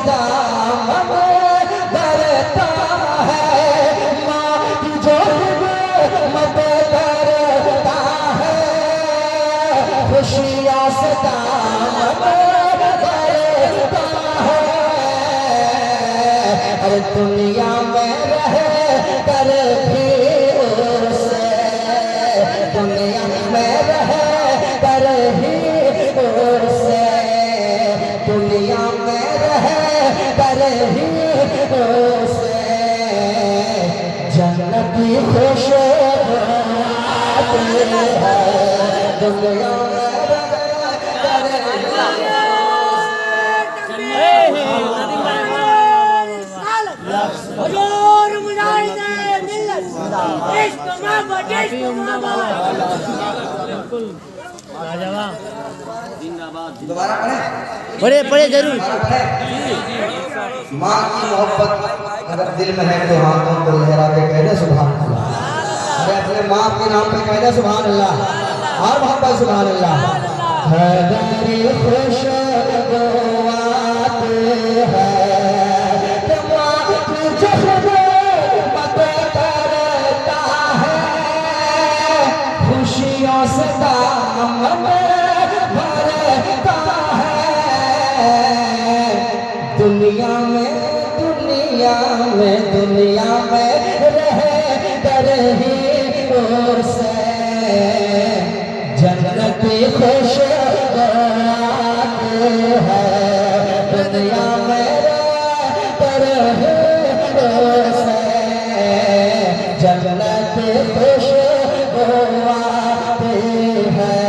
दामन भरता है, माँ की जो मत करता है, खुशियों से दामन भरता है। हर दुनिया में रह कर भी उसे, दुनिया में रह कर ही उसे, दुनिया में रह कर ही उसे जन्नती खुशबू आती है। दुनिया में रह कर हजूर मुजाहिदे मिल्लत इश्क मोहब्बत इश्क मोहब्बत। बिल्कुल लाजवाब। दोबारा पढ़े पढ़े जरूर। माँ की मोहब्बत अगर दिल में है तो हाथों को लहरा के कह दे सुभान अल्लाह। अरे अपने माँ के नाम पे कह दे सुभान अल्लाह और मोहब्बत सुभान अल्लाह। हैदरी खुशबू आती है, खुशियों से दामन भरता है। दुनिया में दुनिया में दुनिया में रह कर ही उसे जन्नती खुशबू आती है। दुनिया में रह कर ही उसे जन्नती खुशबू आती है।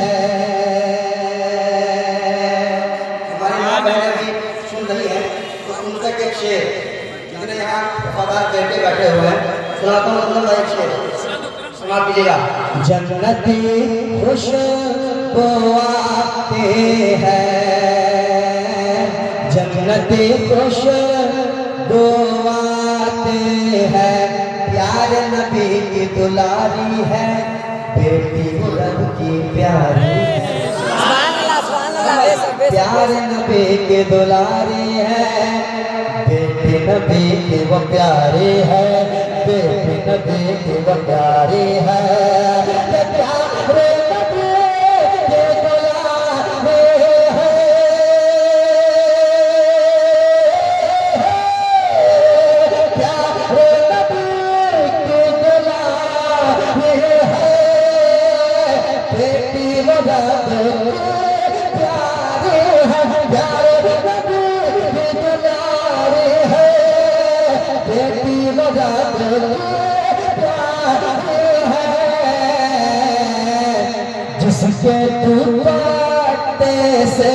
हमारी माँ बहनें भी सुन रही है तो उनका एक शेर, जितने यहाँ वफादार बेटे बैठे हुए हैं, सुनाता हूँ मतलब एक शेर सुना दीजिएगा। जन्नती खुशबू आती है, जन्नती खुशबू आती है, प्यार नबी की दुलारी है, बेटी रब की प्यारी है। प्यार नबी की दुलारी है, बेटी नबी की वो प्यारी है, बेटी नबी की वो प्यारी है। प्यार नबी की दुलारी है, प्यार नबी की दुलारी है, बेटी रब जिसके दुपट्टे से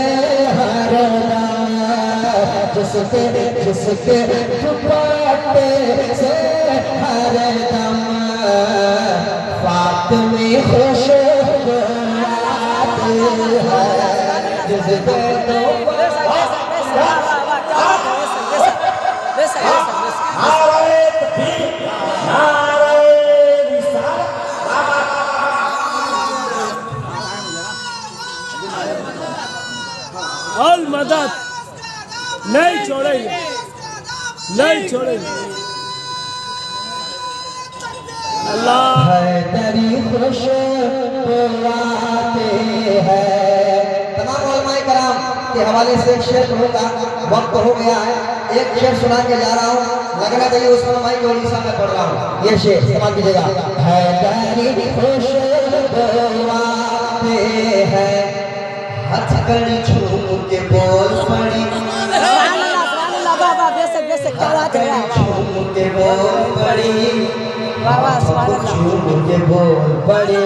हरना, जिसके जिसके दुपट्टे से हरदम फातिमी खुशबू आती है। जिसके अल मदद नहीं छोड़ेंगे, नहीं छोड़ेंगे। अल्लाह हैदरी खुशबू आती है। तमाम उलमाए कराम के हवाले से एक शेर पढ़ूंगा, वक्त हो गया है, एक शेर सुना के जा रहा हूँ, लगना चाहिए उस्मान भाई के उड़ीसा में पढ़ रहा हूँ। ये शेर इस्तेमाल कीजिएगा। हैदरी खुशबू आती है, हथकड़ी झूम के बोल पड़ी, झूम के बोल पड़ी, झूम के बोल पड़ी,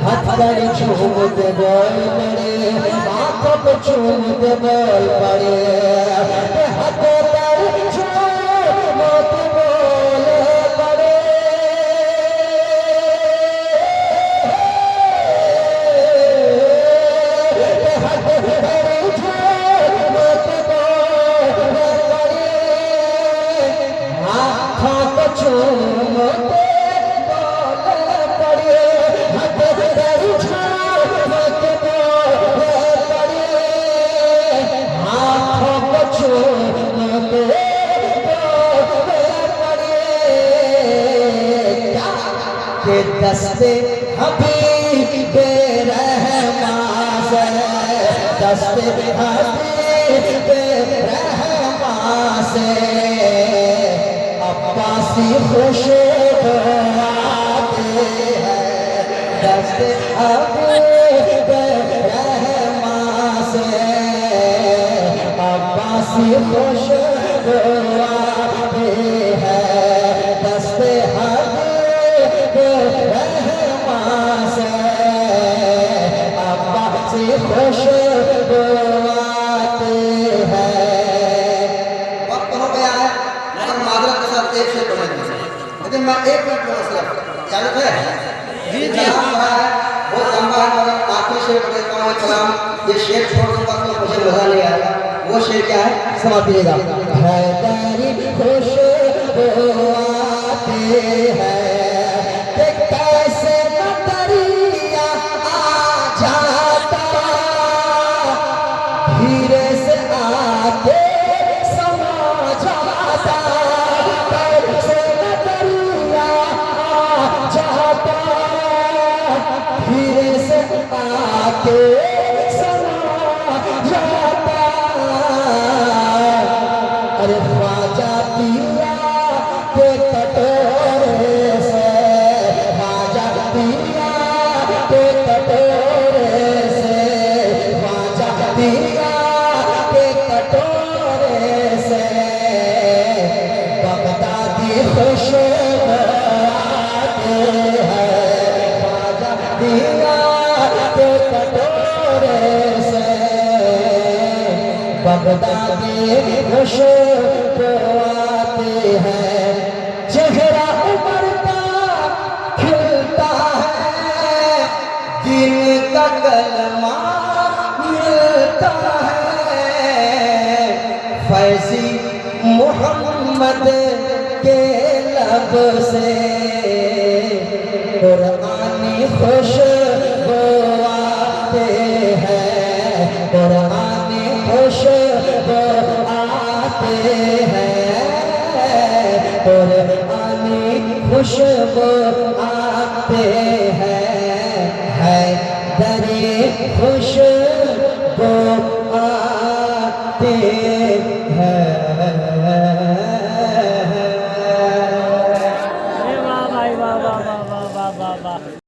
हथकड़ी झूम के बोल पड़ी, आंखों को झूम के बोल पड़ी, हथकड़ी झूम के बोल पड़ी। दस्ते हबीब रहमा से, दस्ते हबीब रहमा से अब्बासी खुशबू आते हैं। दस्ते हबीब रहमा से अब्बासी खुशबू आते हैं। दस्ते हबीब रहमा से अब्बासी खुशबू आते हैं। वक्त हो गया है, मगर माजरत के साथ एक शेर पढ़ेंगे, लेकिन मैं 1 मिनट में सिर्फ इजाजत है। जी जी बहुत लंबा है, मगर आखिरी शेर पढ़ेगा हूँ कलाम। ये शेर छोड़ दूंगा तो मुझे मजा नहीं आएगा। वो शेर क्या है, समझ लीजिएगा। हैदरी खुशबू आते हैं कि कैसे न दरिया आ जाता, धीरे से आके समा जाता। कैसे न दरिया आ जाता, धीरे से आके समा जाता। अरे ख्वाजा पिया के कटोरे से, ख्वाजा पिया के कटोरे से, ख्वाजा पिया के कटोरे से बगदादी खुशबू आते हैं। ख्वाजा पिया के कटोरे से बगदादी खुशबू आते हैं। चेहरा उमर का खिलता है, दिन का कलमा मिलता है। फैजी मोहम्मद के लब से कुरानी खुशबू आते हैं। कुरानी खुशबू आते हैं। कुरानी खुशबू आते हैं। हैदरी खुशबू आते हैं। अरे वाह भाई, वाह वाह वाह वाह वाह वाह वाह।